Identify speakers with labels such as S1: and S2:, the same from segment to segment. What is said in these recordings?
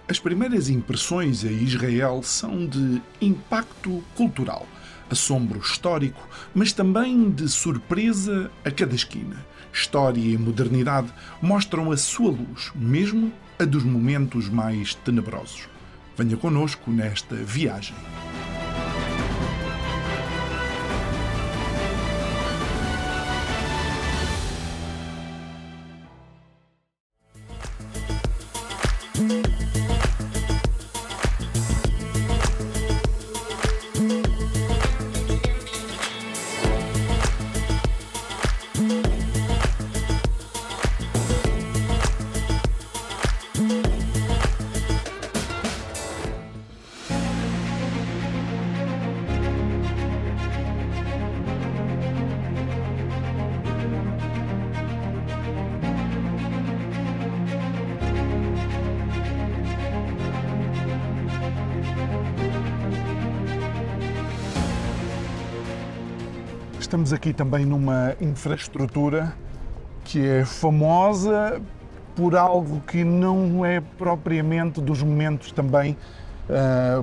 S1: As primeiras impressões a Israel são de impacto cultural, assombro histórico, mas também de surpresa a cada esquina. História e modernidade mostram a sua luz, mesmo a dos momentos mais tenebrosos. Venha connosco nesta viagem. Estamos aqui também numa infraestrutura que é famosa por algo que não é propriamente dos momentos também,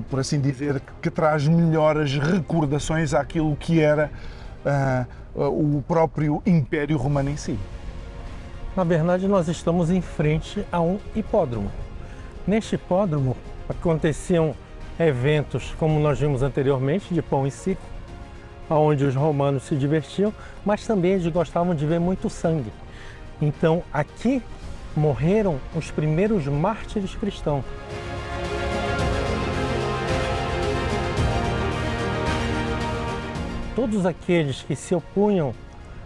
S1: por assim dizer, que traz melhores recordações àquilo que era o próprio Império Romano em si.
S2: Na verdade, nós estamos em frente a um hipódromo. Neste hipódromo aconteciam eventos, como nós vimos anteriormente, de pão e circo, onde os romanos se divertiam, mas também eles gostavam de ver muito sangue. Então, aqui morreram os primeiros mártires cristãos. Todos aqueles que se opunham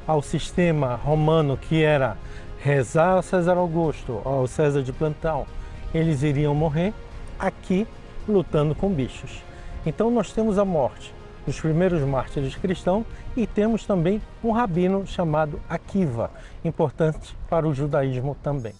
S2: ao sistema romano, que era rezar ao César Augusto, ao César de plantão, eles iriam morrer aqui lutando com bichos. Então, nós temos a morte dos primeiros mártires cristãos e temos também um rabino chamado Akiva, importante para o judaísmo também.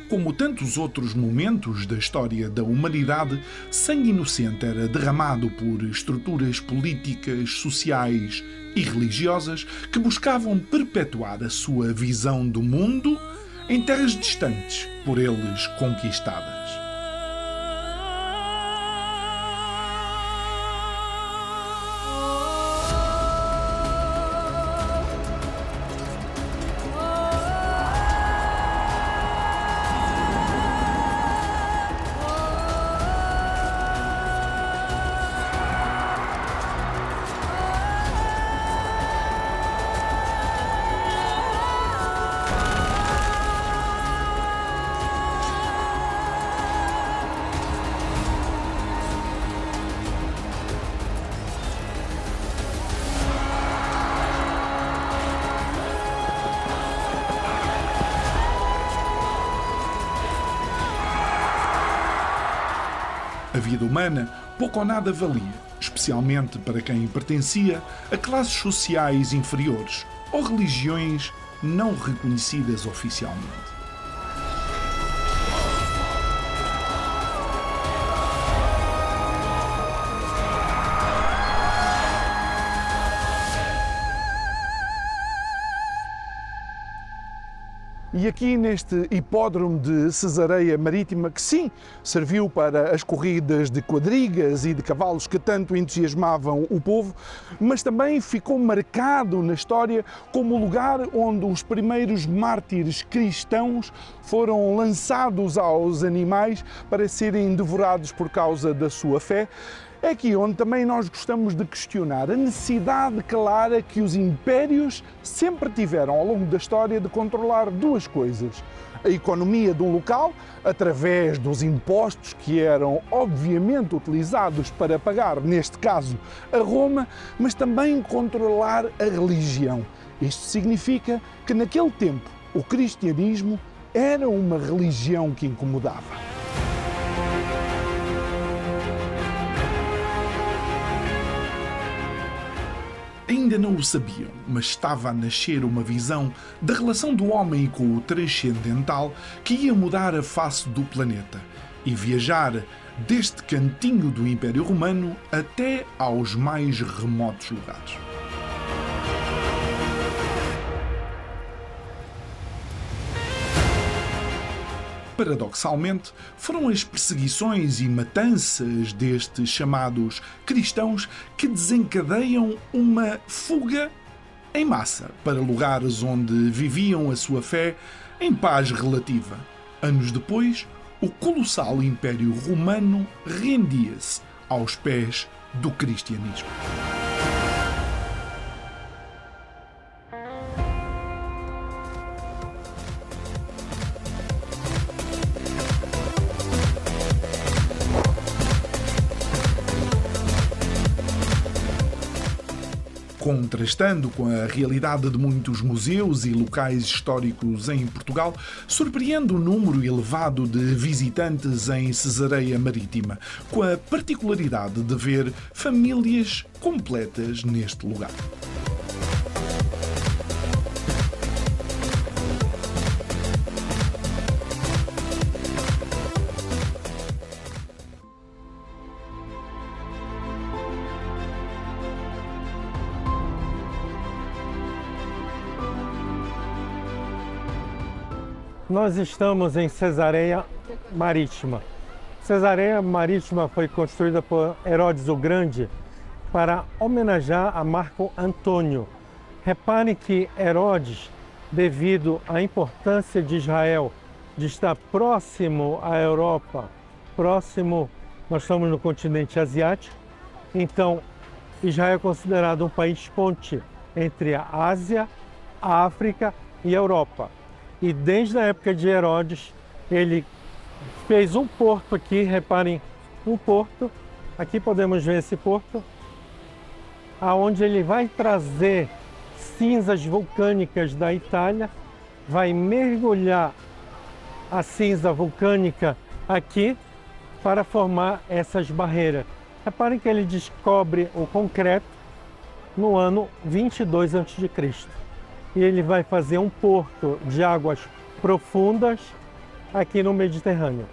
S1: Como tantos outros momentos da história da humanidade, sangue inocente era derramado por estruturas políticas, sociais e religiosas que buscavam perpetuar a sua visão do mundo em terras distantes, por eles conquistadas. A vida humana pouco ou nada valia, especialmente para quem pertencia a classes sociais inferiores ou religiões não reconhecidas oficialmente. E aqui neste hipódromo de Cesareia Marítima, que sim, serviu para as corridas de quadrigas e de cavalos que tanto entusiasmavam o povo, mas também ficou marcado na história como o lugar onde os primeiros mártires cristãos foram lançados aos animais para serem devorados por causa da sua fé. É aqui onde também nós gostamos de questionar a necessidade clara que os impérios sempre tiveram ao longo da história de controlar duas coisas. A economia de um local, através dos impostos que eram obviamente utilizados para pagar, neste caso, a Roma, mas também controlar a religião. Isto significa que naquele tempo o cristianismo era uma religião que incomodava. Ainda não o sabiam, mas estava a nascer uma visão da relação do homem com o transcendental que ia mudar a face do planeta e viajar deste cantinho do Império Romano até aos mais remotos lugares. Paradoxalmente, foram as perseguições e matanças destes chamados cristãos que desencadeiam uma fuga em massa para lugares onde viviam a sua fé em paz relativa. Anos depois, o colossal Império Romano rendia-se aos pés do cristianismo. Contrastando com a realidade de muitos museus e locais históricos em Portugal, surpreende o número elevado de visitantes em Cesareia Marítima, com a particularidade de ver famílias completas neste lugar.
S2: Nós estamos em Cesareia Marítima. Cesareia Marítima foi construída por Herodes o Grande para homenagear a Marco Antônio. Repare que Herodes, devido à importância de Israel, de estar próximo à Europa, nós estamos no continente asiático, então Israel é considerado um país ponte entre a Ásia, a África e a Europa. E desde a época de Herodes, ele fez um porto aqui, reparem, um porto, aqui podemos ver esse porto, aonde ele vai trazer cinzas vulcânicas da Itália, vai mergulhar a cinza vulcânica aqui para formar essas barreiras. Reparem que ele descobre o concreto no ano 22 a.C. E ele vai fazer um porto de águas profundas aqui no Mediterrâneo.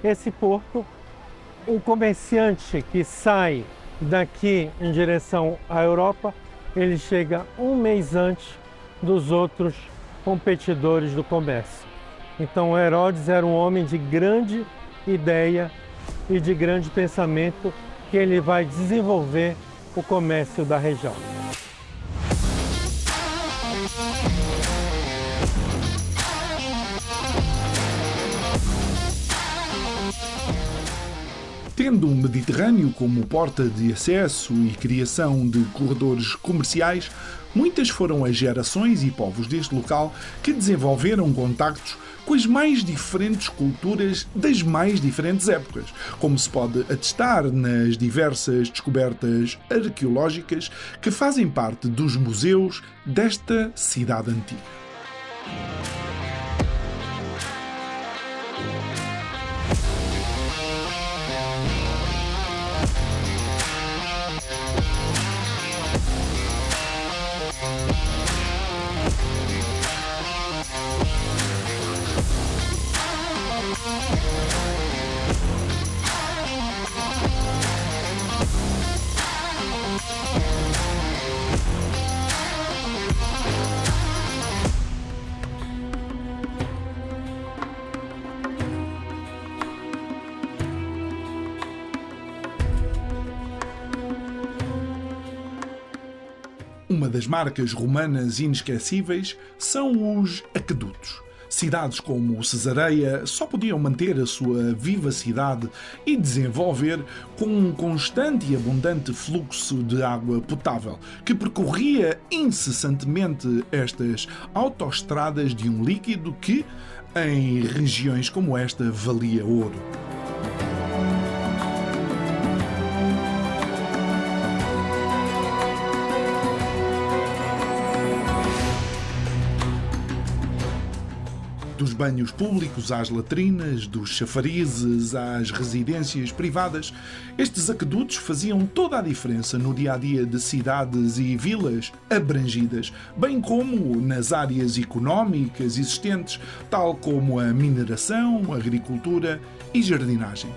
S2: Esse porto, o comerciante que sai daqui em direção à Europa, ele chega um mês antes dos outros competidores do comércio. Então Herodes era um homem de grande ideia e de grande pensamento, que ele vai desenvolver o comércio da região.
S1: Tendo o Mediterrâneo como porta de acesso e criação de corredores comerciais, muitas foram as gerações e povos deste local que desenvolveram contactos com as mais diferentes culturas das mais diferentes épocas, como se pode atestar nas diversas descobertas arqueológicas que fazem parte dos museus desta cidade antiga. Uma das marcas romanas inesquecíveis são os aquedutos. Cidades como Cesareia só podiam manter a sua vivacidade e desenvolver com um constante e abundante fluxo de água potável, que percorria incessantemente estas autoestradas de um líquido que, em regiões como esta, valia ouro. Dos banhos públicos às latrinas, dos chafarizes às residências privadas, estes aquedutos faziam toda a diferença no dia-a-dia de cidades e vilas abrangidas, bem como nas áreas económicas existentes, tal como a mineração, agricultura e jardinagem.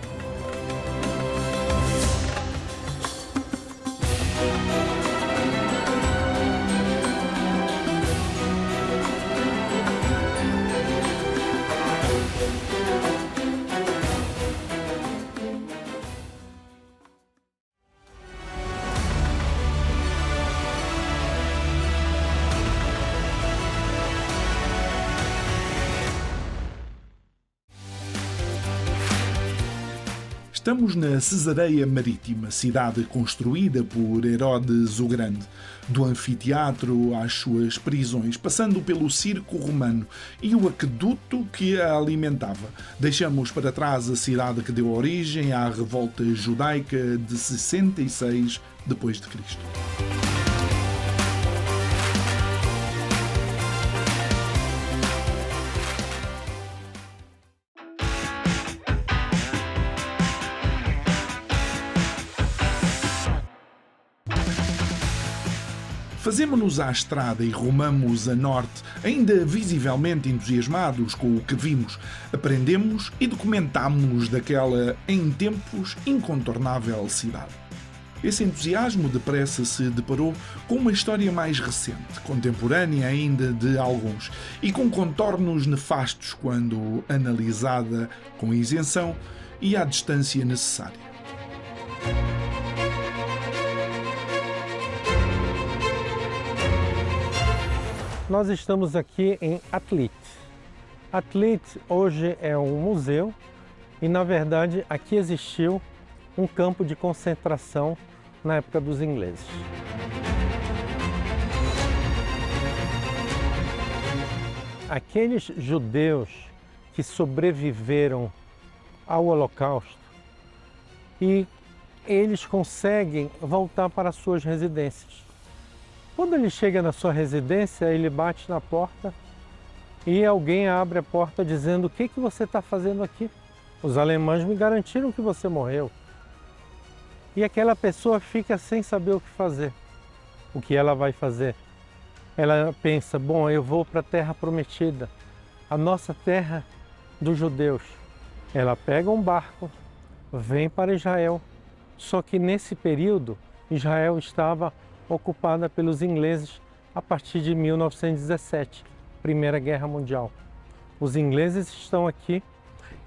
S1: Estamos na Cesareia Marítima, cidade construída por Herodes o Grande. Do anfiteatro às suas prisões, passando pelo circo romano e o aqueduto que a alimentava. Deixamos para trás a cidade que deu origem à revolta judaica de 66 depois de Cristo. Fazemo-nos à estrada e rumamos a norte, ainda visivelmente entusiasmados com o que vimos. Aprendemos e documentamos daquela, em tempos, incontornável cidade. Esse entusiasmo depressa se deparou com uma história mais recente, contemporânea ainda de alguns, e com contornos nefastos quando analisada com isenção e à distância necessária.
S2: Nós estamos aqui em Atlit. Atlit hoje é um museu e, na verdade, aqui existiu um campo de concentração na época dos ingleses. Aqueles judeus que sobreviveram ao Holocausto e eles conseguem voltar para suas residências. Quando ele chega na sua residência, ele bate na porta e alguém abre a porta dizendo: o que você está fazendo aqui? Os alemães me garantiram que você morreu. E aquela pessoa fica sem saber o que fazer. O que ela vai fazer? Ela pensa: bom, eu vou para a terra prometida, a nossa terra dos judeus. Ela pega um barco, vem para Israel. Só que nesse período, Israel estava ocupada pelos ingleses a partir de 1917, Primeira Guerra Mundial. Os ingleses estão aqui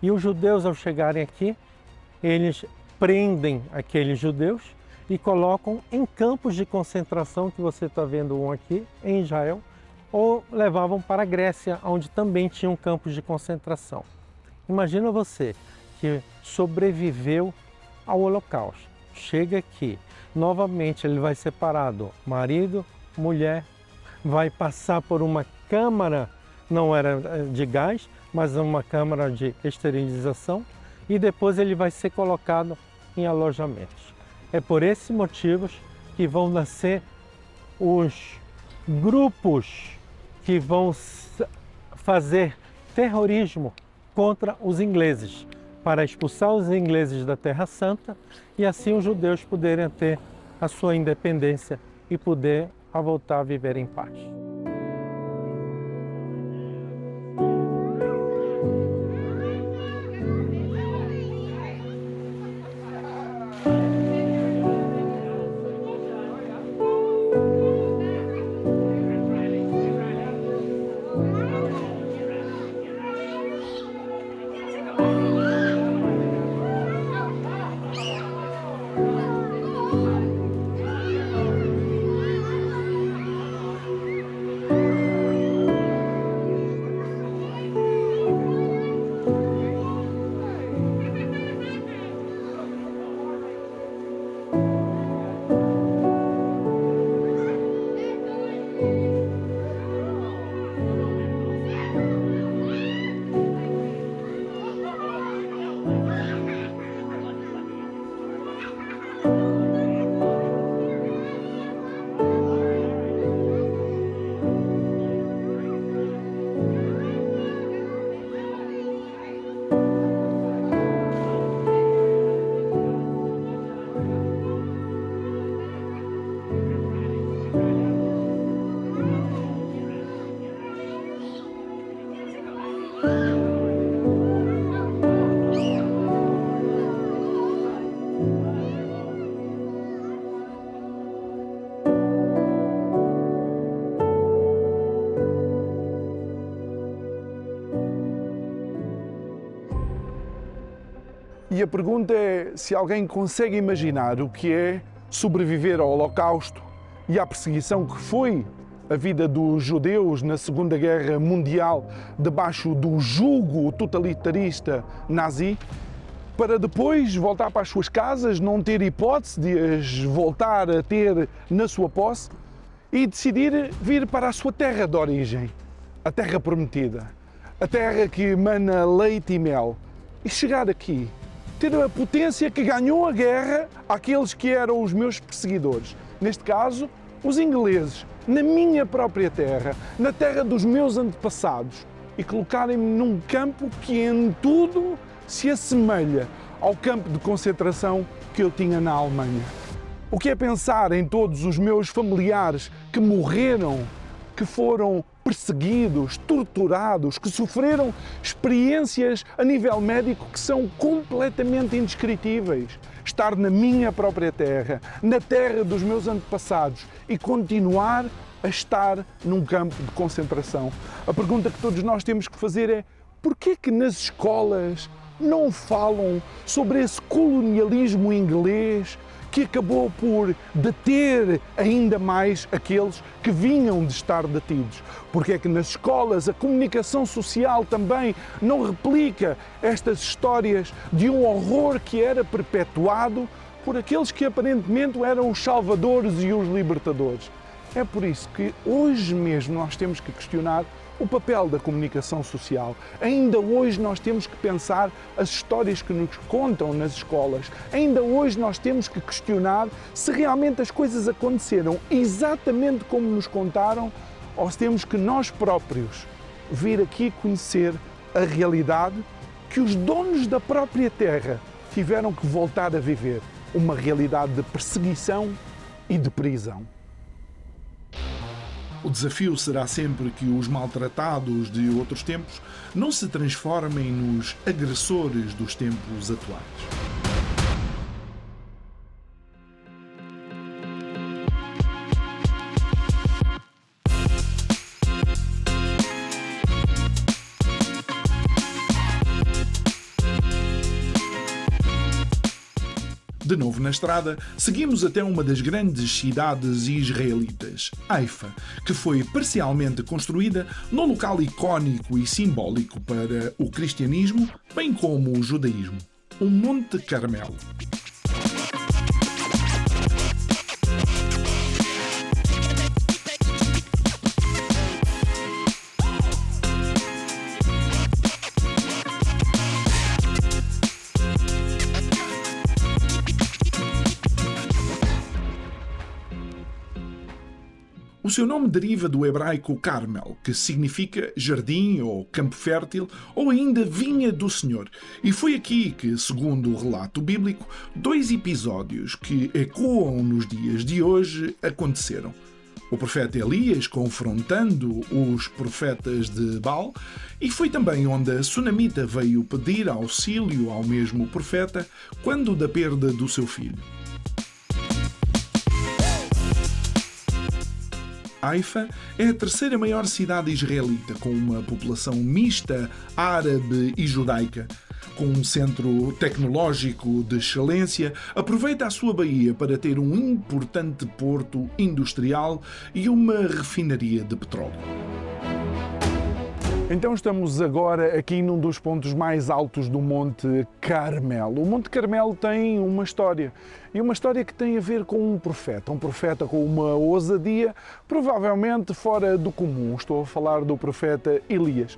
S2: e os judeus, ao chegarem aqui, eles prendem aqueles judeus e colocam em campos de concentração, que você está vendo um aqui, em Israel, ou levavam para a Grécia, onde também tinham campos de concentração. Imagina você que sobreviveu ao Holocausto, chega aqui, novamente ele vai separado, marido, mulher, vai passar por uma câmara, não era de gás, mas uma câmara de esterilização, e depois ele vai ser colocado em alojamentos. É por esses motivos que vão nascer os grupos que vão fazer terrorismo contra os ingleses, para expulsar os ingleses da Terra Santa e assim os judeus poderem ter a sua independência e poder voltar a viver em paz.
S1: E a pergunta é se alguém consegue imaginar o que é sobreviver ao Holocausto e à perseguição que foi a vida dos judeus na Segunda Guerra Mundial debaixo do jugo totalitarista nazi. para depois voltar para as suas casas, não ter hipótese de as voltar a ter na sua posse e decidir vir para a sua terra de origem, a terra prometida, a terra que emana leite e mel, e chegar aqui, ter a potência que ganhou a guerra àqueles que eram os meus perseguidores, neste caso, os ingleses, na minha própria terra, na terra dos meus antepassados, e colocarem-me num campo que em tudo se assemelha ao campo de concentração que eu tinha na Alemanha. O que é pensar em todos os meus familiares que morreram, que foram perseguidos, torturados, que sofreram experiências a nível médico que são completamente indescritíveis. Estar na minha própria terra, na terra dos meus antepassados e continuar a estar num campo de concentração. A pergunta que todos nós temos que fazer é: porquê que nas escolas não falam sobre esse colonialismo inglês que acabou por deter ainda mais aqueles que vinham de estar detidos? Porque é que nas escolas a comunicação social também não replica estas histórias de um horror que era perpetuado por aqueles que aparentemente eram os salvadores e os libertadores? É por isso que hoje mesmo nós temos que questionar o papel da comunicação social. Ainda hoje nós temos que pensar as histórias que nos contam nas escolas. Ainda hoje nós temos que questionar se realmente as coisas aconteceram exatamente como nos contaram ou se temos que nós próprios vir aqui conhecer a realidade que os donos da própria terra tiveram que voltar a viver. Uma realidade de perseguição e de prisão. O desafio será sempre que os maltratados de outros tempos não se transformem nos agressores dos tempos atuais. De novo na estrada, seguimos até uma das grandes cidades israelitas, Haifa, que foi parcialmente construída num local icónico e simbólico para o cristianismo, bem como o judaísmo, o Monte Carmelo. O seu nome deriva do hebraico Carmel, que significa jardim ou campo fértil, ou ainda vinha do Senhor. E foi aqui que, segundo o relato bíblico, 2 episódios que ecoam nos dias de hoje aconteceram. O profeta Elias confrontando os profetas de Baal, e foi também onde a sunamita veio pedir auxílio ao mesmo profeta quando da perda do seu filho. Haifa é a terceira maior cidade israelita, com uma população mista árabe e judaica. Com um centro tecnológico de excelência, aproveita a sua baía para ter um importante porto industrial e uma refinaria de petróleo. Então estamos agora aqui num dos pontos mais altos do Monte Carmelo. O Monte Carmelo tem uma história, e uma história que tem a ver com um profeta com uma ousadia provavelmente fora do comum. Estou a falar do profeta Elias.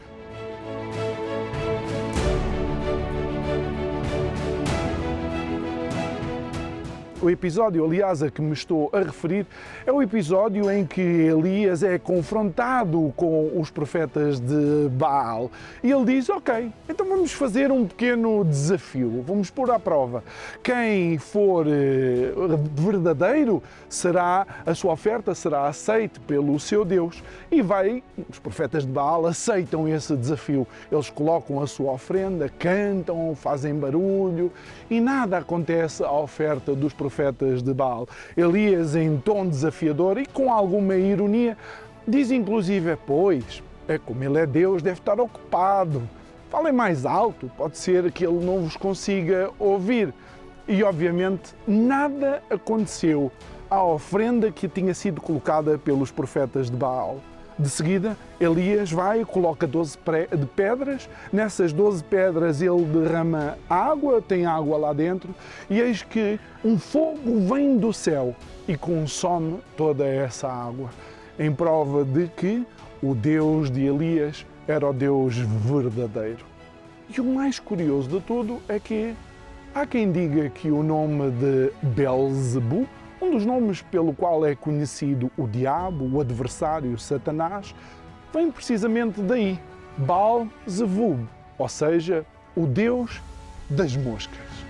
S1: O episódio, aliás, a que me estou a referir, é o episódio em que Elias é confrontado com os profetas de Baal. E ele diz: ok, então vamos fazer um pequeno desafio, vamos pôr à prova. Quem for verdadeiro, a sua oferta será aceite pelo seu Deus. E os profetas de Baal aceitam esse desafio. Eles colocam a sua ofrenda, cantam, fazem barulho e nada acontece à oferta dos profetas de Baal. Elias, em tom desafiador e com alguma ironia, diz inclusive: pois, como ele é Deus, deve estar ocupado. Falem mais alto, pode ser que ele não vos consiga ouvir. E obviamente nada aconteceu à ofrenda que tinha sido colocada pelos profetas de Baal. De seguida, Elias vai e coloca 12 de pedras, nessas 12 pedras ele derrama água, tem água lá dentro, e eis que um fogo vem do céu e consome toda essa água, em prova de que o Deus de Elias era o Deus verdadeiro. E o mais curioso de tudo é que há quem diga que o nome de Belzebu, um dos nomes pelo qual é conhecido o diabo, o adversário, Satanás, vem precisamente daí, Baal-zebub, ou seja, o Deus das moscas.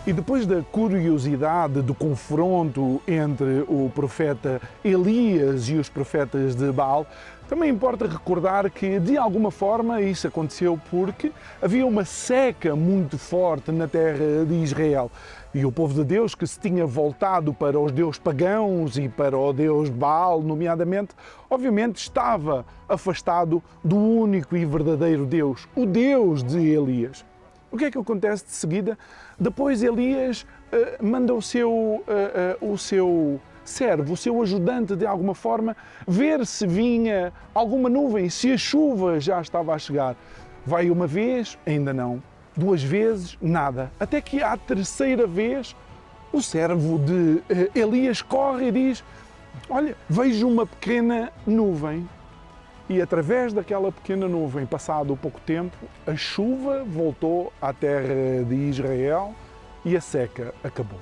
S1: E depois da curiosidade do confronto entre o profeta Elias e os profetas de Baal, também importa recordar que, de alguma forma, isso aconteceu porque havia uma seca muito forte na terra de Israel. E o povo de Deus, que se tinha voltado para os deuses pagãos e para o deus Baal, nomeadamente, obviamente estava afastado do único e verdadeiro Deus, o Deus de Elias. O que é que acontece de seguida? Depois Elias manda o seu servo, o seu ajudante, de alguma forma, ver se vinha alguma nuvem, se a chuva já estava a chegar. Vai uma vez, ainda não. Duas vezes, nada. Até que à terceira vez, o servo de Elias corre e diz: olha, vejo uma pequena nuvem. E através daquela pequena nuvem, passado pouco tempo, a chuva voltou à terra de Israel e a seca acabou.